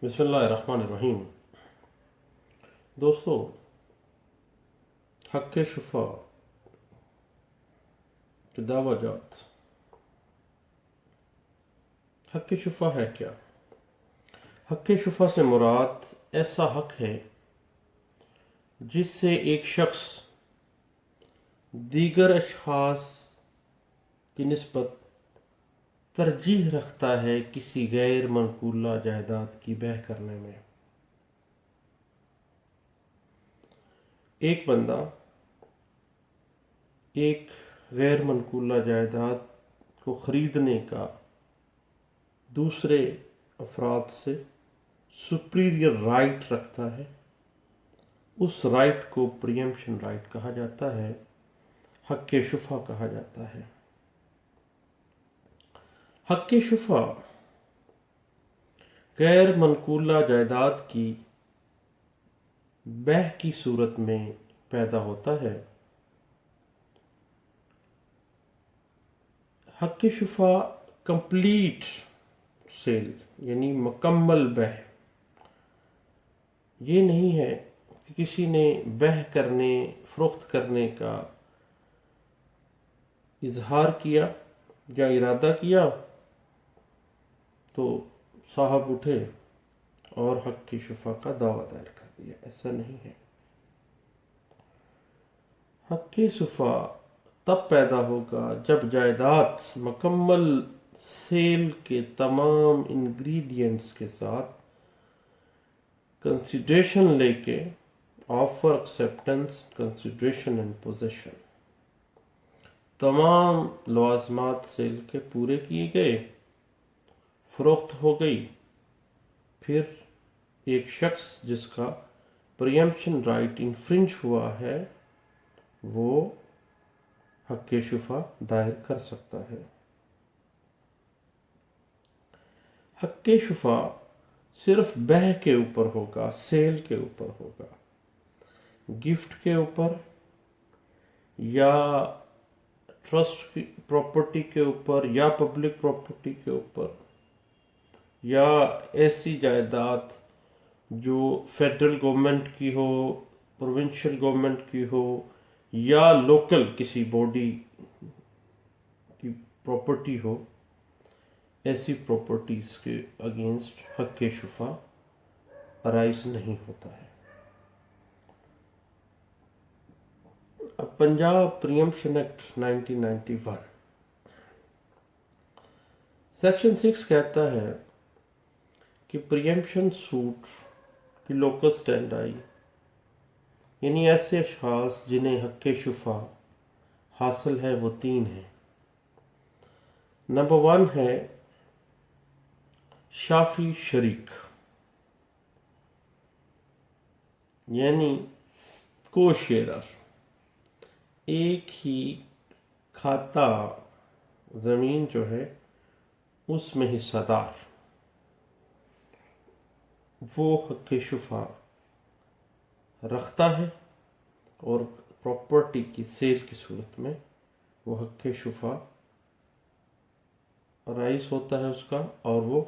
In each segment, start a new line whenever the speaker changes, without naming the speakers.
بسم اللہ الرحمن الرحیم۔ دوستو، حق شفا کے دعوی جات۔ حق شفا ہے کیا؟ حق شفا سے مراد ایسا حق ہے جس سے ایک شخص دیگر اشخاص کی نسبت ترجیح رکھتا ہے کسی غیر منقولہ جائیداد کی بیع کرنے میں۔ ایک بندہ ایک غیر منقولہ جائیداد کو خریدنے کا دوسرے افراد سے سپیریئر رائٹ رکھتا ہے، اس رائٹ کو پریمپشن رائٹ کہا جاتا ہے، حق شفا کہا جاتا ہے۔ حق شفا غیر منقولہ جائیداد کی بیع کی صورت میں پیدا ہوتا ہے۔ حق شفا کمپلیٹ سیل یعنی مکمل بیع یہ نہیں ہے کہ کسی نے بیع کرنے فروخت کرنے کا اظہار کیا یا ارادہ کیا تو صاحب اٹھے اور حق کی شفا کا دعویٰ دائر کر دیا۔ ایسا نہیں ہے۔ حق کی شفا تب پیدا ہوگا جب جائیداد مکمل سیل کے تمام انگریڈینٹس کے ساتھ کنسیڈریشن لے کے offer acceptance consideration and position تمام لوازمات سیل کے پورے کیے گئے، فروخت ہو گئی، پھر ایک شخص جس کا پریمپشن رائٹ انفرنج ہوا ہے وہ حق شفا دائر کر سکتا ہے۔ حق شفا صرف بیع کے اوپر ہوگا، سیل کے اوپر ہوگا، گفٹ کے اوپر یا ٹرسٹ کی پراپرٹی کے اوپر یا پبلک پراپرٹی کے اوپر یا ایسی جائیداد جو فیڈرل گورنمنٹ کی ہو، پروونشل گورنمنٹ کی ہو یا لوکل کسی باڈی کی پراپرٹی ہو، ایسی پراپرٹیز کے اگینسٹ حق شفا ارائز نہیں ہوتا ہے۔ اب پنجاب پریمپشن ایکٹ 1991 سیکشن 6 کہتا ہے کہ پریمپشن سوٹ کی لوکس اسٹینڈائی یعنی ایسے اشخاص جنہیں حق شفا حاصل ہے وہ 3 ہیں۔ نمبر 1 ہے شافی شریک یعنی کو شیئرر، ایک ہی کھاتا زمین جو ہے اس میں حصہ دار، وہ حق شفا رکھتا ہے اور پراپرٹی کی سیل کی صورت میں وہ حق شفا رائز ہوتا ہے اس کا اور وہ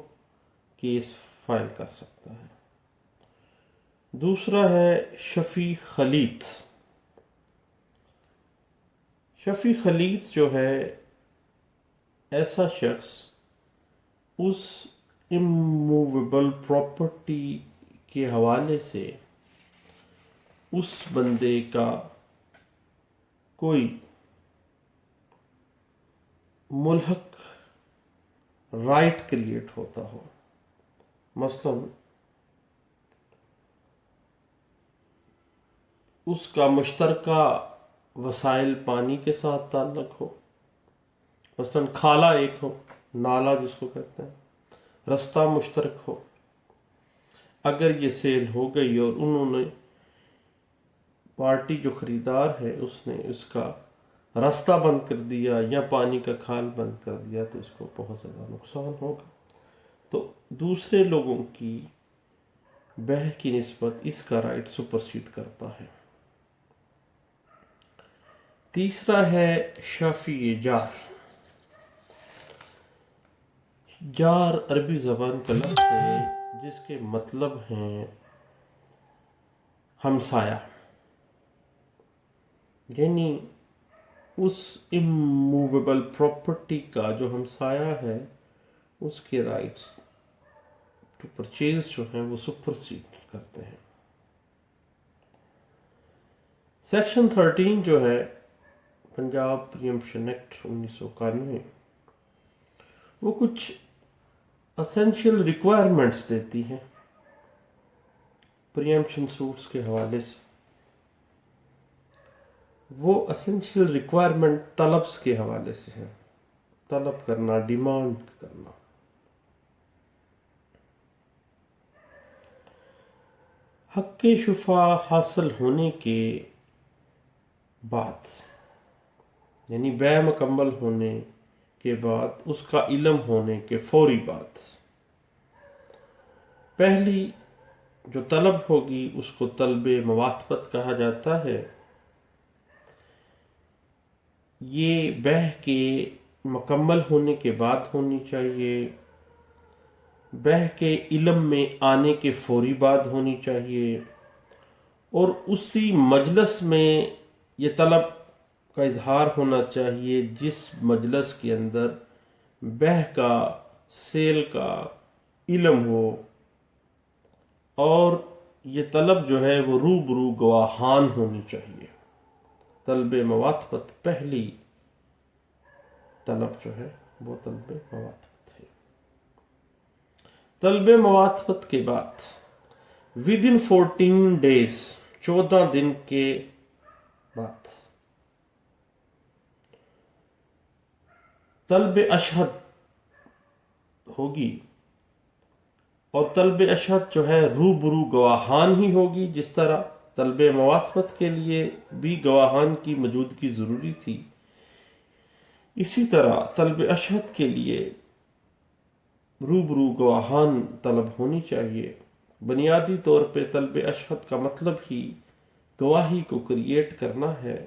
کیس فائل کر سکتا ہے۔ دوسرا ہے شفیع خلیط۔ شفیع خلیط جو ہے ایسا شخص اس اموویبل پراپرٹی کے حوالے سے اس بندے کا کوئی ملحق رائٹ کریٹ ہوتا ہو، مثلا اس کا مشترکہ وسائل پانی کے ساتھ تعلق ہو، مثلا کھالا ایک ہو، نالا جس کو کہتے ہیں، رستہ مشترک ہو۔ اگر یہ سیل ہو گئی اور انہوں نے پارٹی جو خریدار ہے اس نے اس کا راستہ بند کر دیا یا پانی کا کھال بند کر دیا تو اس کو بہت زیادہ نقصان ہوگا، تو دوسرے لوگوں کی بیع کی نسبت اس کا رائٹ سپرسیڈ کرتا ہے۔ تیسرا ہے شافی جار۔ جار عربی زبان کا لفظ ہے جس کے مطلب ہیں ہمسایہ، یعنی اس اموویبل پراپرٹی کا جو ہمسایہ ہے اس کے رائٹس ٹو پرچیز جو ہیں وہ سپرسیڈ کرتے ہیں۔ سیکشن 13 جو ہے پنجاب پریمپشن ایکٹ 1991، وہ کچھ اسینشیل ریکوائرمنٹس دیتی ہیں پریمپشن سوٹس کے حوالے سے۔ وہ اسینشیل ریکوائرمنٹ طلبس کے حوالے سے ہے، طلب کرنا، ڈیمانڈ کرنا۔ حق شفا حاصل ہونے کے بعد، یعنی بیع مکمل ہونے کے بعد، اس کا علم ہونے کے فوری بعد، پہلی جو طلب ہوگی اس کو طلب مواتفت کہا جاتا ہے۔ یہ بیع کے مکمل ہونے کے بعد ہونی چاہیے، بیع کے علم میں آنے کے فوری بعد ہونی چاہیے، اور اسی مجلس میں یہ طلب کا اظہار ہونا چاہیے جس مجلس کے اندر بیع کا، سیل کا علم ہو، اور یہ طلب جو ہے وہ روبرو گواہان ہونی چاہیے۔ طلب مواتفت پہلی طلب جو ہے وہ طلب مواتفت ہے۔ طلب مواتفت کے بعد ودن 14 days، 14 دن کے بعد طلب اشہد ہوگی، اور طلب اشہد جو ہے روبرو گواہان ہی ہوگی۔ جس طرح طلب مواتفت کے لیے بھی گواہان کی موجودگی ضروری تھی، اسی طرح طلب اشہد کے لیے روبرو گواہان طلب ہونی چاہیے۔ بنیادی طور پہ طلب اشہد کا مطلب ہی گواہی کو کریٹ کرنا ہے،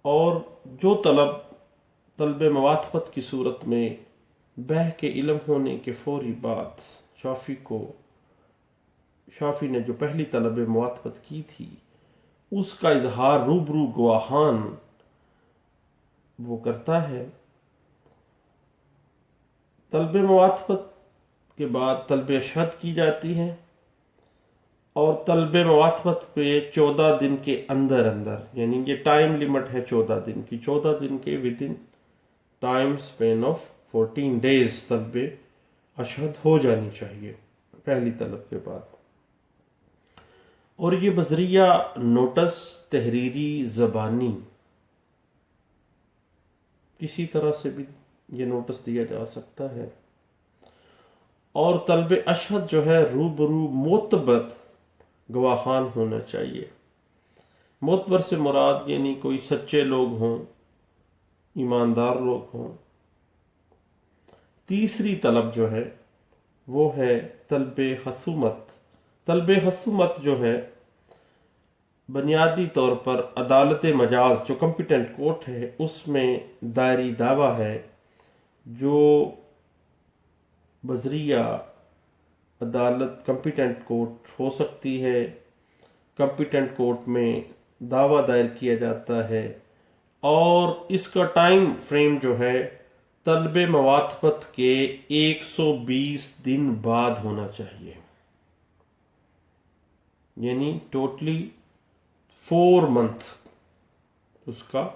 اور جو طلب مواتفت کی صورت میں بیع کے علم ہونے کے فوری بعد شافی نے جو پہلی طلب مواتفت کی تھی اس کا اظہار روبرو گواہان وہ کرتا ہے۔ طلب مواتفت کے بعد طلب اشہد کی جاتی ہے، اور طلب مواتفت پہ 14 دن کے اندر، یعنی یہ ٹائم لیمٹ ہے 14 دن کی، 14 دن کے ودن ٹائم سپین آف 14 days طلب اشہد ہو جانی چاہیے پہلی طلب کے بعد۔ اور یہ بذریعہ نوٹس، تحریری، زبانی، کسی طرح سے بھی یہ نوٹس دیا جا سکتا ہے۔ اور طلب اشہد جو ہے روبرو معتبر گواہان ہونا چاہیے۔ معتبر سے مراد یعنی کوئی سچے لوگ ہوں، ایماندار لوگ ہوں۔ تیسری طلب جو ہے وہ ہے طلب خصومت۔ طلب خصومت جو ہے بنیادی طور پر عدالت مجاز جو کمپیٹنٹ کورٹ ہے اس میں دائری دعویٰ ہے، جو بذریعہ عدالت کمپیٹنٹ کورٹ ہو سکتی ہے۔ کمپیٹنٹ کورٹ میں دعویٰ دائر کیا جاتا ہے، اور اس کا ٹائم فریم جو ہے طلب مواتفت کے 120 دن بعد ہونا چاہیے، یعنی ٹوٹلی 4 months اس کا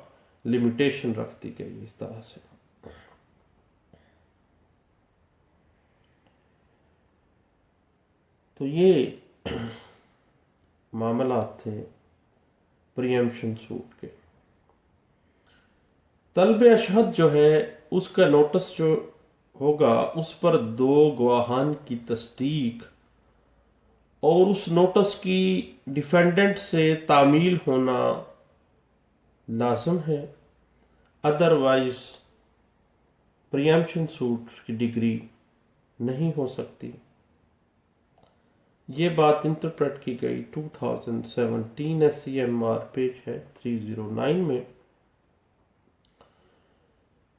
لمیٹیشن رکھ دی گئی اس طرح سے۔ تو یہ معاملات تھے پریمپشن سوٹ کے۔ طلب اشہد جو ہے اس کا نوٹس جو ہوگا اس پر 2 گواہان کی تصدیق اور اس نوٹس کی ڈیفینڈنٹ سے تعمیل ہونا لازم ہے، ادروائز پریمپشن سوٹ کی ڈگری نہیں ہو سکتی۔ یہ بات انٹرپریٹ کی گئی 2017 SCMR پیج ہے 309 میں۔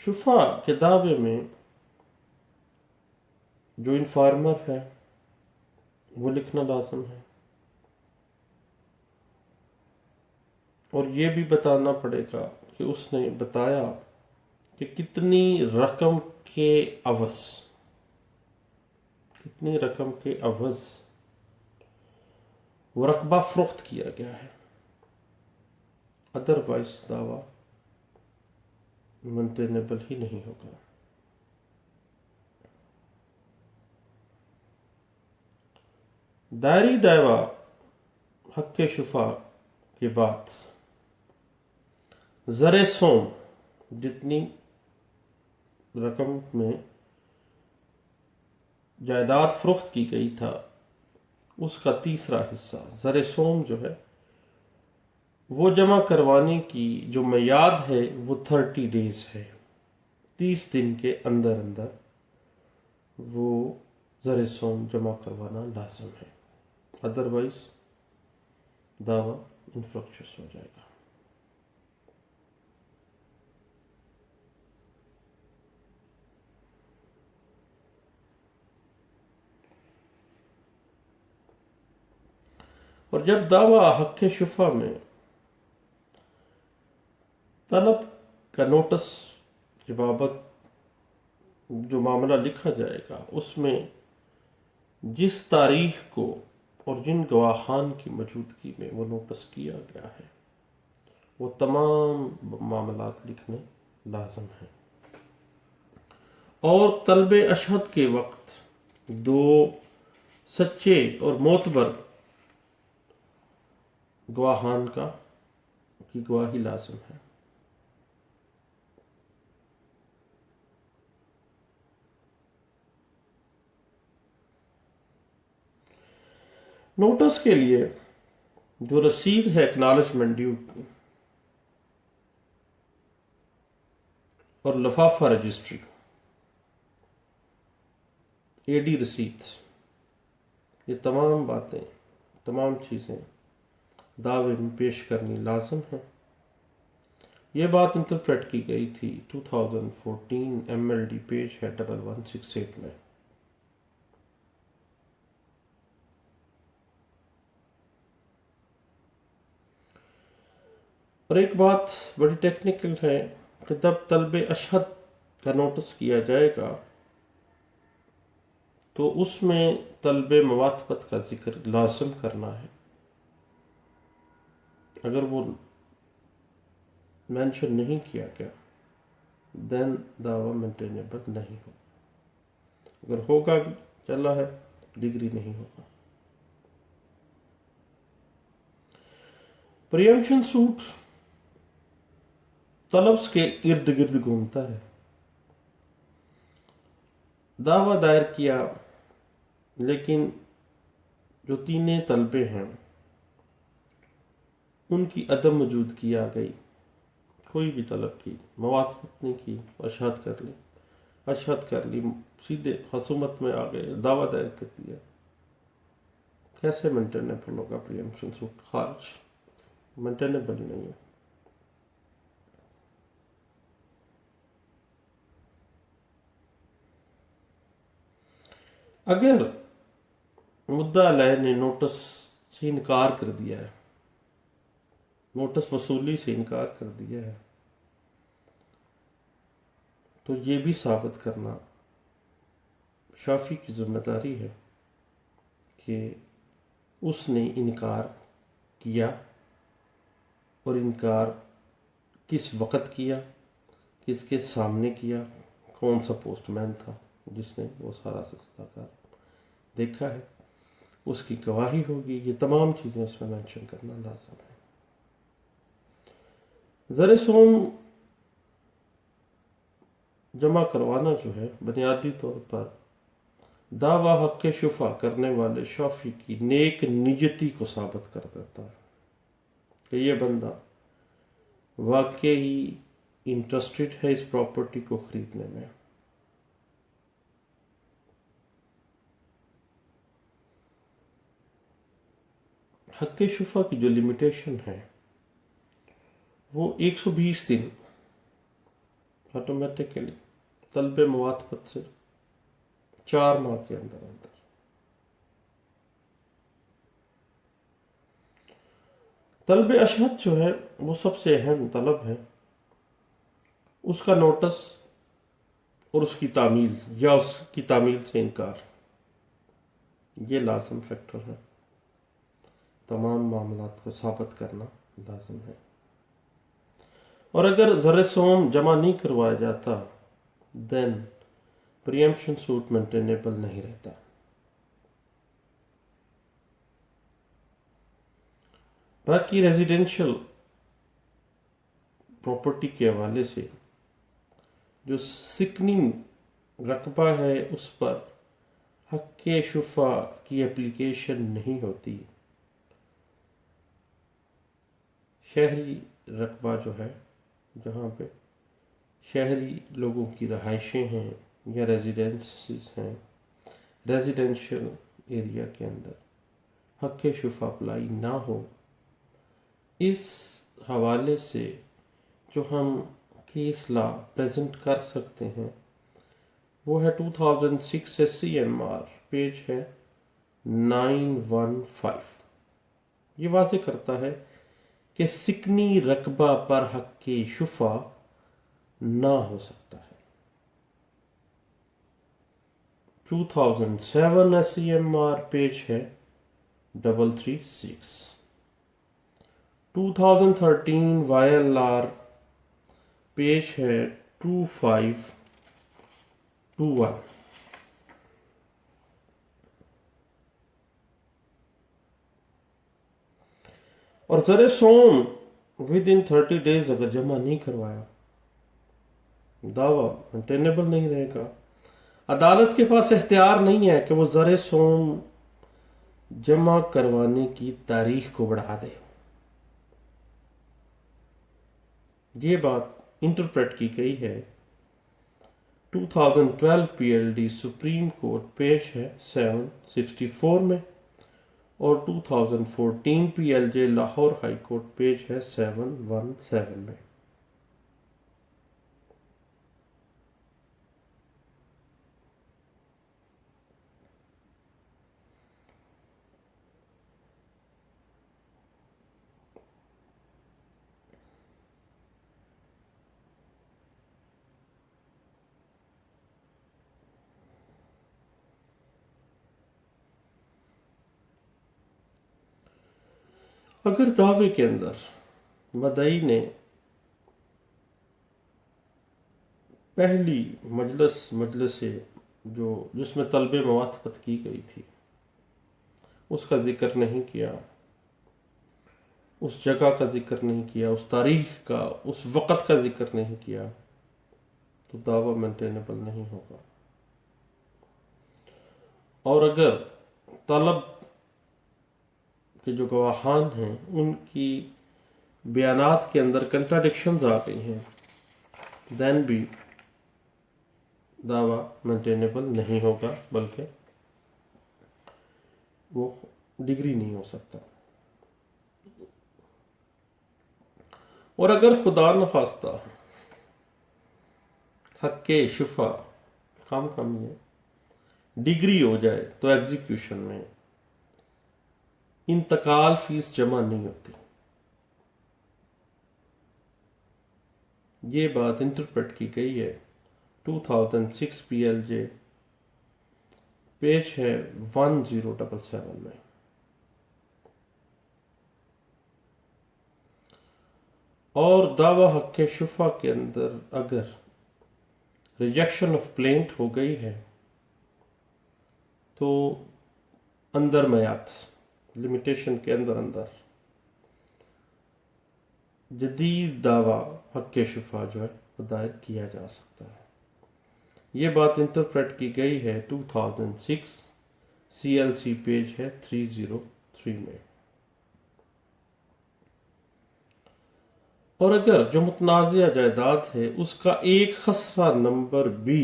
شفا کے دعوے میں جو انفارمر ہے وہ لکھنا لازم ہے، اور یہ بھی بتانا پڑے گا کہ اس نے بتایا کہ کتنی رقم کے عوض وہ رقبہ فروخت کیا گیا ہے، ادروائز دعویٰ مینٹینیبل ہی نہیں ہوگا۔ دائری دعویٰ حق شفا کے بعد زر سوم جتنی رقم میں جائیداد فروخت کی گئی تھا اس کا تیسرا حصہ زر سوم جو ہے وہ جمع کروانے کی جو میعاد ہے وہ 30 days ہے، 30 دن کے اندر وہ زر سوم جمع کروانا لازم ہے، ادروائز دعویٰ انفرکشس ہو جائے گا۔ اور جب دعویٰ حق شفا میں طلب کا نوٹس کے بابت جو معاملہ لکھا جائے گا اس میں جس تاریخ کو اور جن گواہان کی موجودگی میں وہ نوٹس کیا گیا ہے وہ تمام معاملات لکھنے لازم ہیں، اور طلب اشہد کے وقت 2 سچے اور معتبر گواہان کی گواہی لازم ہے۔ نوٹس کے لیے جو رسید ہے اکنالجمنٹ ڈیو اور لفافہ رجسٹری AD رسید، یہ تمام چیزیں دعوے میں پیش کرنی لازم ہے۔ یہ بات انٹرپریٹ کی گئی تھی 2014 MLD پیج ہے 1168 میں۔ اور ایک بات بڑی ٹیکنیکل ہے کہ جب طلب اشہد کا نوٹس کیا جائے گا تو اس میں طلب موافقت کا ذکر لازم کرنا ہے، اگر وہ مینشن نہیں کیا گیا دین دعویٰ مینٹینیبل نہیں ہوگا، اگر ہوگا بھی چلا ہے ڈگری نہیں ہوگا۔ پریمپشن سوٹ طلبس کے ارد گرد گھومتا ہے، دعویٰ دائر کیا لیکن جو 3 طلبے ہیں ان کی عدم موجودگی آ گئی، کوئی بھی طلب کی موافقت نہیں کی، اشہد کر لی سیدھے خصومت میں آ گئے، دعویٰ دائر کر دیا، کیسے مینٹینیبل ہوگا؟ پریمپشن سوٹ خارج، مینٹینیبل نہیں ہے۔ اگر مدعا علیہ نے نوٹس سے انکار کر دیا ہے، نوٹس وصولی سے انکار کر دیا ہے، تو یہ بھی ثابت کرنا شافی کی ذمہ داری ہے کہ اس نے انکار کیا، اور انکار کس وقت کیا، کس کے سامنے کیا، کون سا پوسٹ مین تھا جس نے وہ سارا سلسلہ کار دیکھا ہے، اس کی گواہی ہوگی، یہ تمام چیزیں اس میں مینشن کرنا لازم ہے۔ زر سوم جمع کروانا جو ہے بنیادی طور پر دعویٰ حق شفا کرنے والے شافی کی نیک نیتی کو ثابت کر دیتا ہے کہ یہ بندہ واقعی انٹرسٹڈ ہے اس پراپرٹی کو خریدنے میں۔ حق شفا کی جو لمیٹیشن ہے وہ 120 دن آٹومیٹیکلی طلب موافقت سے 4 ماہ کے اندر اندر طلب اشہد جو ہے وہ سب سے اہم طلب ہے، اس کا نوٹس اور اس کی تعمیل یا اس کی تعمیل سے انکار، یہ لازم فیکٹر ہے، تمام معاملات کو ثابت کرنا لازم ہے۔ اور اگر زر سوم جمع نہیں کروایا جاتا دین پریمپشن سوٹ مینٹینیبل نہیں رہتا۔ باقی ریزیڈینشل پراپرٹی کے حوالے سے جو سکننگ رقبہ ہے اس پر حق شفا کی اپلیکیشن نہیں ہوتی۔ شہری رقبہ جو ہے، جہاں پہ شہری لوگوں کی رہائشیں ہیں یا ریزیڈنسز ہیں، ریزیڈینشل ایریا کے اندر حق شفا اپلائی نہ ہو، اس حوالے سے جو ہم کیس لا پریزنٹ کر سکتے ہیں وہ ہے 2006 SCMR، پیج ہے 915۔ یہ واضح کرتا ہے کہ سکنی رقبہ پر حق شفا نہ ہو سکتا ہے۔ 2007 SCMR، پیج ہے 336۔ 2013 YLR، پیج ہے 2521۔ اور زر سوم ود ان 30 days اگر جمع نہیں کروایا، دعویٰ مینٹینیبل نہیں رہے گا۔ عدالت کے پاس اختیار نہیں ہے کہ وہ زر سوم جمع کروانے کی تاریخ کو بڑھا دے۔ یہ بات انٹرپریٹ کی گئی ہے 2012 PLD سپریم کورٹ، پیج ہے 764 میں، اور 2014 PLJ Lahore high court, page ہے 717 میں۔ اگر دعوے کے اندر مدعی نے پہلی مجلس جس میں طلب موافقت کی گئی تھی اس کا ذکر نہیں کیا، اس جگہ کا ذکر نہیں کیا، اس تاریخ کا، اس وقت کا ذکر نہیں کیا، تو دعویٰ مینٹینیبل نہیں ہوگا۔ اور اگر طلب کہ جو گواہان ہیں ان کی بیانات کے اندر کنٹراڈکشنز آ گئی ہیں، دین بھی دعویٰ مینٹینیبل نہیں ہوگا، بلکہ وہ ڈگری نہیں ہو سکتا۔ اور اگر خدا نخواستہ حق شفا خام یہ ڈگری ہو جائے تو ایگزیکیوشن میں انتقال فیس جمع نہیں ہوتی۔ یہ بات انٹرپریٹ کی گئی ہے 2006 PLJ، پیج ہے 1077 میں۔ اور دعویٰ حق شفا کے اندر اگر ریجیکشن آف پلینٹ ہو گئی ہے تو اندر میعاد لمیٹیشن کے اندر جدید دعویٰ حق شفا جو ہے وہ دائر کیا جا سکتا ہے۔ یہ بات انٹرپریٹ کی گئی ہے 2006 CLC، پیج ہے 303 میں۔ اور اگر جو متنازع جائیداد ہے اس کا ایک خسرہ نمبر بھی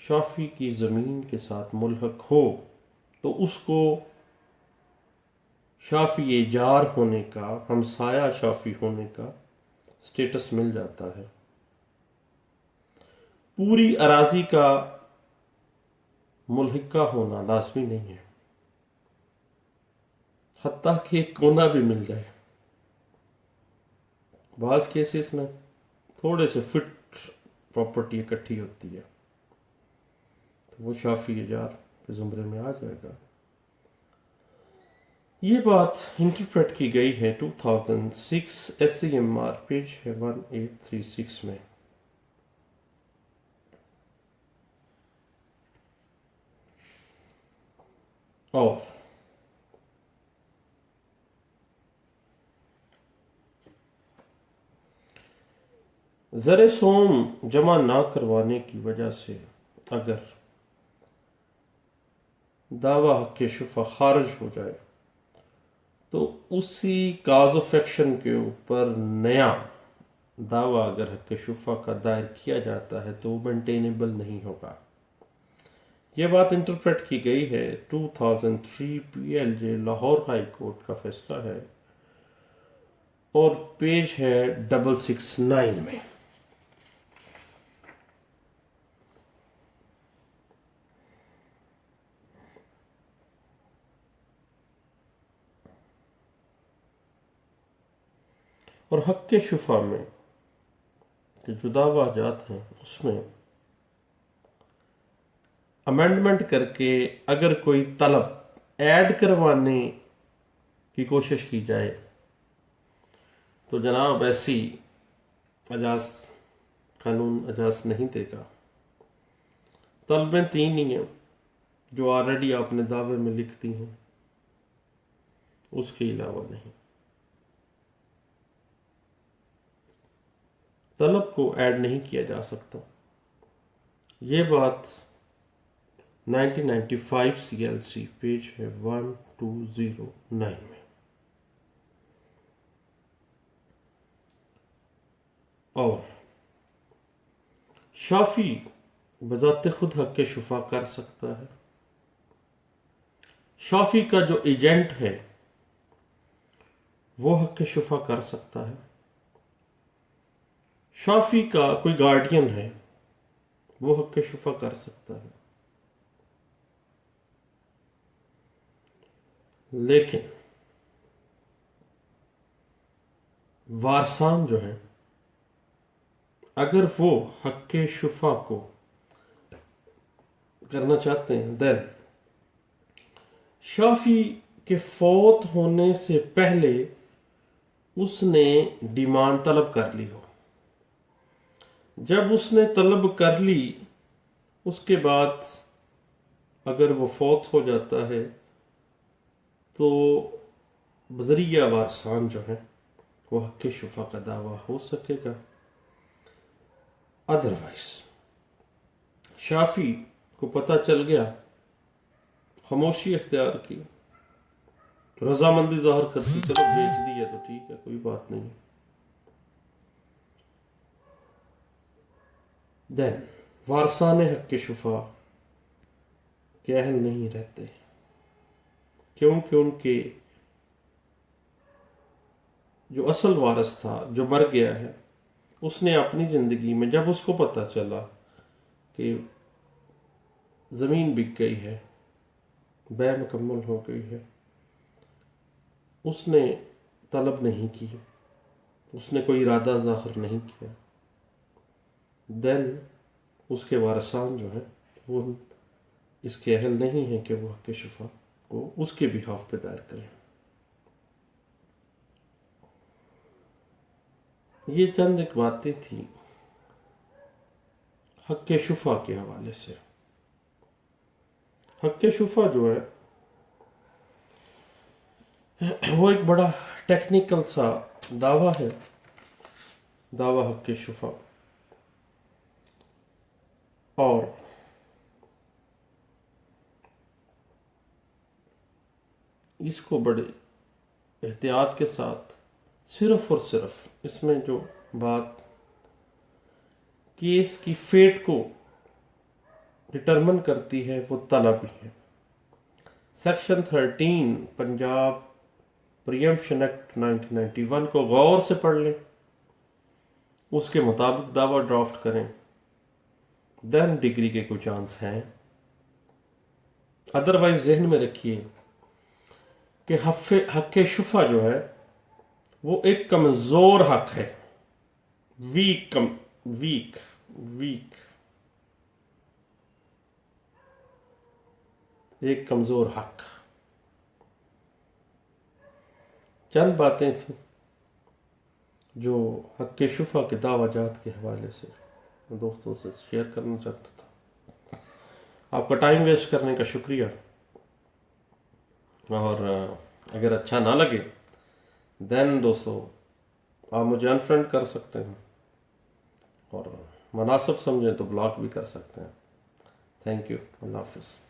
شافی کی زمین کے ساتھ ملحق ہو تو اس کو شافی ایجار ہونے کا، ہمسایہ شافی ہونے کا سٹیٹس مل جاتا ہے۔ پوری اراضی کا ملحقہ ہونا لازمی نہیں ہے، حتیٰ کہ ایک کونا بھی مل جائے۔ بعض کیسز میں تھوڑے سے فٹ پراپرٹی اکٹھی ہوتی ہے تو وہ شافی ایجار کے زمرے میں آ جائے گا۔ یہ بات انٹرپریٹ کی گئی ہے 2006 SCMR پیج ہے 1836 میں۔ اور زر سوم جمع نہ کروانے کی وجہ سے اگر دعویٰ حق شفا خارج ہو جائے تو اسی کاز آف ایکشن کے اوپر نیا دعویٰ اگر حق شفا کا دائر کیا جاتا ہے تو وہ مینٹینیبل نہیں ہوگا۔ یہ بات انٹرپریٹ کی گئی ہے 2003 PLJ لاہور ہائی کورٹ کا فیصلہ ہے اور پیج ہے 669 میں۔ اور حق شفا میں جو دعویٰ جات ہیں اس میں امینڈمنٹ کر کے اگر کوئی طلب ایڈ کروانے کی کوشش کی جائے تو جناب ایسی اجازت قانون اجازت نہیں دے گا۔ طلبیں 3 ہی ہیں جو آلریڈی آپ نے دعوے میں لکھ دی ہیں، اس کے علاوہ نہیں۔ طلب کو ایڈ نہیں کیا جا سکتا۔ یہ بات 1995 CLC پیج ہے 1209 میں۔ اور شافی بذات خود حق شفا کر سکتا ہے۔ شافی کا جو ایجنٹ ہے وہ حق شفا کر سکتا ہے۔ شافی کا کوئی گارڈین ہے وہ حق شفا کر سکتا ہے، لیکن وارثان جو ہیں اگر وہ حق شفا کو کرنا چاہتے ہیں دین شافی کے فوت ہونے سے پہلے اس نے ڈیمانڈ طلب کر لی ہو۔ جب اس نے طلب کر لی اس کے بعد اگر وہ فوت ہو جاتا ہے تو بذریعہ وارثان جو ہیں وہ حق شفا کا دعویٰ ہو سکے گا۔ ادروائز شافی کو پتہ چل گیا، خاموشی اختیار کی، رضامندی ظاہر کرتی، چلو بیچ دی ہے تو ٹھیک ہے، کوئی بات نہیں، دین وارثان حق شفا کے اہل نہیں رہتے، کیونکہ ان کے جو اصل وارث تھا جو مر گیا ہے اس نے اپنی زندگی میں جب اس کو پتہ چلا کہ زمین بک گئی ہے، بے مکمل ہو گئی ہے، اس نے طلب نہیں کی، اس نے کوئی ارادہ ظاہر نہیں کیا، دین اس کے وارثان جو ہیں وہ اس کے اہل نہیں ہیں کہ وہ حق شفا کو اس کے بہاف پہ دائر کریں۔ یہ چند ایک باتیں تھیں حق شفا کے حوالے سے۔ حق شفا جو ہے وہ ایک بڑا ٹیکنیکل سا دعویٰ ہے، دعویٰ حق شفا، اور اس کو بڑے احتیاط کے ساتھ صرف اور صرف اس میں جو بات کیس کی فیٹ کو ڈٹرمن کرتی ہے وہ طلب ہی ہے۔ سیکشن 13 پنجاب پریمپشن ایکٹ 1991 کو غور سے پڑھ لیں، اس کے مطابق دعویٰ ڈرافٹ کریں، دین ڈگری کے کوئی چانس ہیں. ادروائز ذہن میں رکھیے کہ حق شفا جو ہے وہ ایک کمزور حق ہے. ویک ایک کمزور حق. چند باتیں تھیں جو حق شفا کے دعویٰ جات کے حوالے سے دوستوں سے شیئر کرنا چاہتا تھا. آپ کا ٹائم ویسٹ کرنے کا شکریہ. اور اگر اچھا نہ لگے دین دوستو آپ مجھے انفرینڈ کر سکتے ہیں اور مناسب سمجھیں تو بلاک بھی کر سکتے ہیں. Thank you. اللہ حافظ.